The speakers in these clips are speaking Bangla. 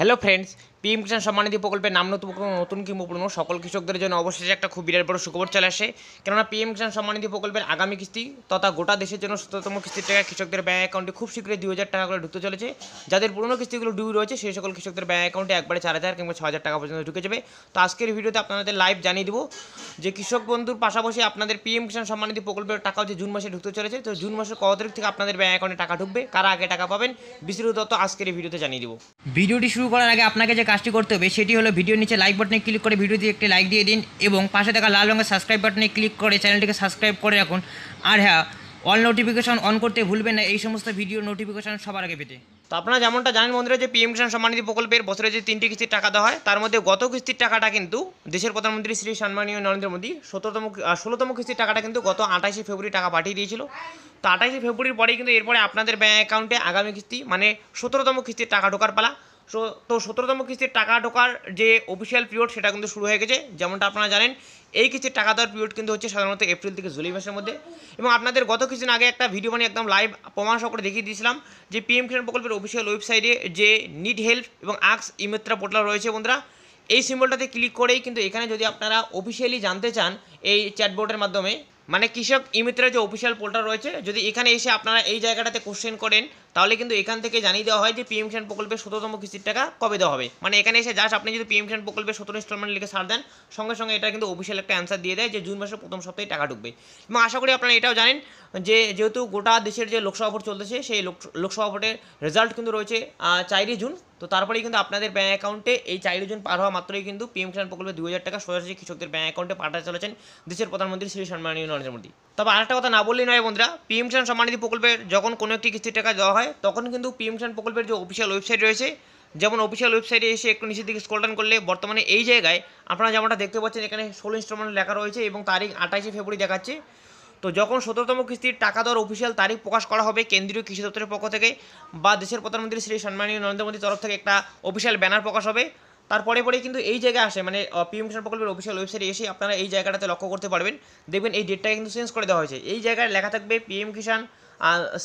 হ্যালো ফ্রেন্ডস, পিএম কিষাণ সম্মানিধি প্রকল্পের নাম নতুন কিংবা পুরনো সকল কৃষকদের জন্য অবশেষে একটা খুব বিরাট বড় সুখবর চলে আসে। কেননা পিএম কিষাণ সম্মানিধি প্রকল্পের আগামী কিস্তি তথা গোটা দেশের জন্য ১৭তম কিস্তির টাকা কৃষকদের ব্যাঙ্ক অ্যাকাউন্টে খুব শীঘ্রই ২,০০০ টাকা করে ঢুকতে চলেছে। যাদের পুরনো কিস্তিগুলো ডিউ রয়েছে সেই সকল কৃষকদের ব্যাঙ্ক অ্যাকাউন্টে একবারে ৪,০০০ কিংবা ৬,০০০ টাকা পর্যন্ত ঢুকে যাবে। তো আজকের ভিডিওতে আপনাদের লাইভ জানিয়ে দেবো যে কৃষক বন্ধুর পাশাপাশি আপনাদের পিএম কিষাণ সম্মানিধি প্রকল্পের টাকাও যে জুন মাসে ঢুকতে চলেছে। তো জুন মাসের কত তারিখ থেকে আপনাদের ব্যাঙ্ক অ্যাকাউন্টে টাকা ঢুকবে, কারা আগে টাকা পাবেন, বিস্তারিত তথ্য আজকের এই ভিডিওতে জানিয়ে দেবো। ভিডিওটি শুরু করার আগে আপনাকে যে কাজটি করতে হবে সেটি হলো ভিডিওর নিচে লাইক বাটনে ক্লিক করে ভিডিওতে একটি লাইক দিয়ে দিন এবং পাশে থাকা লাল রঙের সাবস্ক্রাইব বাটনে ক্লিক করে চ্যানেলটিকে সাবস্ক্রাইব করে রাখুন। আর হ্যাঁ, অল নোটিফিকেশন অন করতে ভুলবেন না এই সমস্ত ভিডিও নোটিফিকেশন সবার আগে পেতে। তো আপনারা যেমনটা জানেন বন্ধুরা যে পিএম কিষাণ সম্মানিধি প্রকল্পের বছরে যে ৩টি কিস্তির টাকা দেওয়া হয় তার মধ্যে গত কিস্তির টাকাটা কিন্তু দেশের প্রধানমন্ত্রী শ্রী সম্মানীয় নরেন্দ্র মোদী ১৬তম কিস্তির টাকাটা কিন্তু গত ২৮শে ফেব্রুয়ারি টাকা পাঠিয়ে দিয়েছিল। তো ২৮শে ফেব্রুয়ারির পরেই কিন্তু এরপরে আপনাদের ব্যাঙ্ক অ্যাকাউন্টে আগামী কিস্তি মানে ১৭তম কিস্তির টাকা ঢোকার পালা। তো ১৭তম কিস্তির টাকা ঢোকার যে অফিসিয়াল পিরিয়ড সেটা কিন্তু শুরু হয়ে গেছে। যেমনটা আপনারা জানেন এই কিস্তির টাকা দেওয়ার পিরিয়ড কিন্তু হচ্ছে সাধারণত এপ্রিল থেকে জুলাই মাসের মধ্যে। এবং আপনাদের গত কিছুদিন আগে একটা ভিডিও মানে একদম লাইভ প্রমাণ সহকারে দেখিয়ে দিয়েছিলাম যে পিএম কিষাণ প্রকল্পের অফিসিয়াল ওয়েবসাইটে যে নিড হেল্প এবং আক্স ইমিত্রা পোর্টাল রয়েছে বন্ধুরা, এই সিম্বলটাতে ক্লিক করেই কিন্তু এখানে যদি আপনারা অফিসিয়ালি জানতে চান এই চ্যাটবোর্ডের মাধ্যমে মানে কৃষক ইমিত্রার যে অফিসিয়াল পোর্টাল রয়েছে, যদি এখানে এসে আপনারা এই জায়গাটাতে কোশ্চেন করেন তাহলে কিন্তু এখান থেকে জানিয়ে দেওয়া হয় যে পিএম কিষাণ প্রকল্পের ১৭তম কিস্তির টাকা কবে দেওয়া হবে। মানে এখানে এসে জাস্ট আপনি যদি পিএম কিষাণ প্রকল্পের ১৭ ইনস্টলমেন্ট লিখে সার দেন সঙ্গে সঙ্গে এটা কিন্তু অফিসিয়াল একটা অ্যান্সার দিয়ে দেয় যে জুন মাসের প্রথম সপ্তাহে টাকা ঢুকবে। এবং আশা করি আপনারা এটাও জানেন যে যেহেতু গোটা দেশের যে লোকসভা ভোট চলতেছে সেই লোকসভা ভোটের রেজাল্ট কিন্তু রয়েছে ৪ই জুন। তো তারপরেই কিন্তু আপনাদের ব্যাঙ্ক অ্যাকাউন্টে এই ৪ই জুন পার হওয়া মাত্রই কিন্তু পিএম কিষাণ প্রকল্পে ২,০০০ টাকা সোজাসুজি কৃষকদের ব্যাঙ্ক অ্যাকাউন্টে পাঠাতে চলেছেন দেশের প্রধানমন্ত্রী শ্রী সম্মানীয় নরেন্দ্র মোদী। তবে আরেকটা কথা না বললেই নয় বন্ধুরা, পিএম কিষাণ সম্মানিধি প্রকল্পের যখন কোনো একটি কিস্তির টাকা দেওয়া হয় তখন কিন্তু পিএম কিষাণ প্রকল্পের যে অফিসিয়াল ওয়েবসাইট রয়েছে, যেমন অফিসিয়াল ওয়েবসাইটে এসে একটু নিচের দিকে স্ক্রল ডাউন করলে বর্তমানে এই জায়গায় আপনারা যেমনটা দেখতে পাচ্ছেন এখানে ১৬ ইনস্টলমেন্ট লেখা রয়েছে এবং তারিখ ২৮শে ফেব্রুয়ারি দেখাচ্ছে। তো যখন ১৭তম কিস্তির টাকা দেওয়ার অফিসিয়াল তারিখ প্রকাশ করা হবে কেন্দ্রীয় কৃষি দপ্তরের পক্ষ থেকে বা দেশের প্রধানমন্ত্রী শ্রী সম্মানীয় নরেন্দ্র মোদীর তরফ থেকে একটা অফিসিয়াল ব্যানার প্রকাশ হবে, তারপরে পরেই কিন্তু এই জায়গায় আসে মানে পিএম কিষাণ প্রকল্পের অফিসিয়াল ওয়েবসাইটে এসে আপনারা এই জায়গাটাতে লক্ষ্য করতে পারবেন। দেখবেন এই ডেটটাকে কিন্তু চেঞ্জ করে দেওয়া হয়েছে। এই জায়গায় লেখা থাকবে পিএম কিষাণ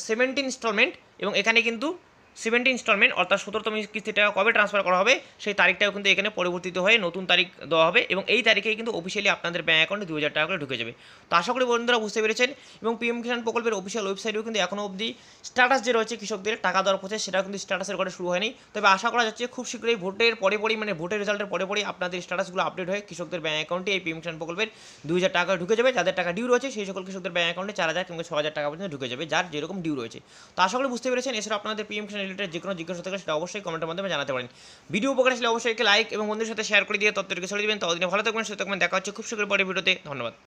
17 ইনস্টলমেন্ট এবং এখানে কিন্তু 70 ইনস্টলমেন্ট অর্থাৎ ১৭তম কিস্তি টাকা কবে ট্রান্সফার করা হবে সেই তারিখটাও কিন্তু এখানে পরিবর্তিত হয়ে নতুন তারিখ দেওয়া হবে এবং এই তারিখেই কিন্তু অফিসিয়ালি আপনাদের ব্যাঙ্ক অ্যাকাউন্টে ২,০০০ টাকা করে ঢুকে যাবে। তো আশা করি বন্ধুরা বুঝতে পেরেছেন এবং পিএম কিষাণ প্রকল্পের অফিসিয়াল ওয়েবসাইটেও কিন্তু এখনও অবধি স্ট্যাটাস যে রয়েছে কৃষকদের টাকা দেওয়ার প্রসেস সেটাও কিন্তু স্ট্যাটাসের করে শুরু হয়নি। তবে আশা করা যাচ্ছে খুব শীঘ্রই ভোটের পরেই মানে ভোটের রেজাল্টের পরেই আপনাদের স্ট্যাটাসগুলো আপডেট হয়ে কৃষকদের ব্যাঙ্ক অ্যাকাউন্টে এই পিএম কিষাণ প্রকল্পের ২,০০০ টাকা ঢুকে যাবে। যাদের টাকা ডিউ রয়েছে সেই সকল কৃষকদের ব্যাঙ্ক অ্যাকাউন্টে ৪,০০০ কিংবা ৬,০০০ টাকা পর্যন্ত ঢুকে যাবে যার যেরকম ডিউ রয়েছে। তো আশা করি বুঝতে পেরেছেন। এছাড়া আপনাদের পিএম কিষাণ রিলেটেড যে কোনো জিজ্ঞাসা থাকে সেটা অবশ্যই কমেন্টের মাধ্যমে জানাতে পারেন। ভিডিও উপকার আসলে অবশ্যই লাইক এবং বন্ধুদের সাথে শেয়ার করে দিয়ে তথ্যটিকে ছড়িয়ে দেবেন। ততদিনে ভালো থাকবেন, সুস্থ থাকবেন। দেখা হচ্ছে খুব শীঘ্রই পরের ভিডিওতে। ধন্যবাদ।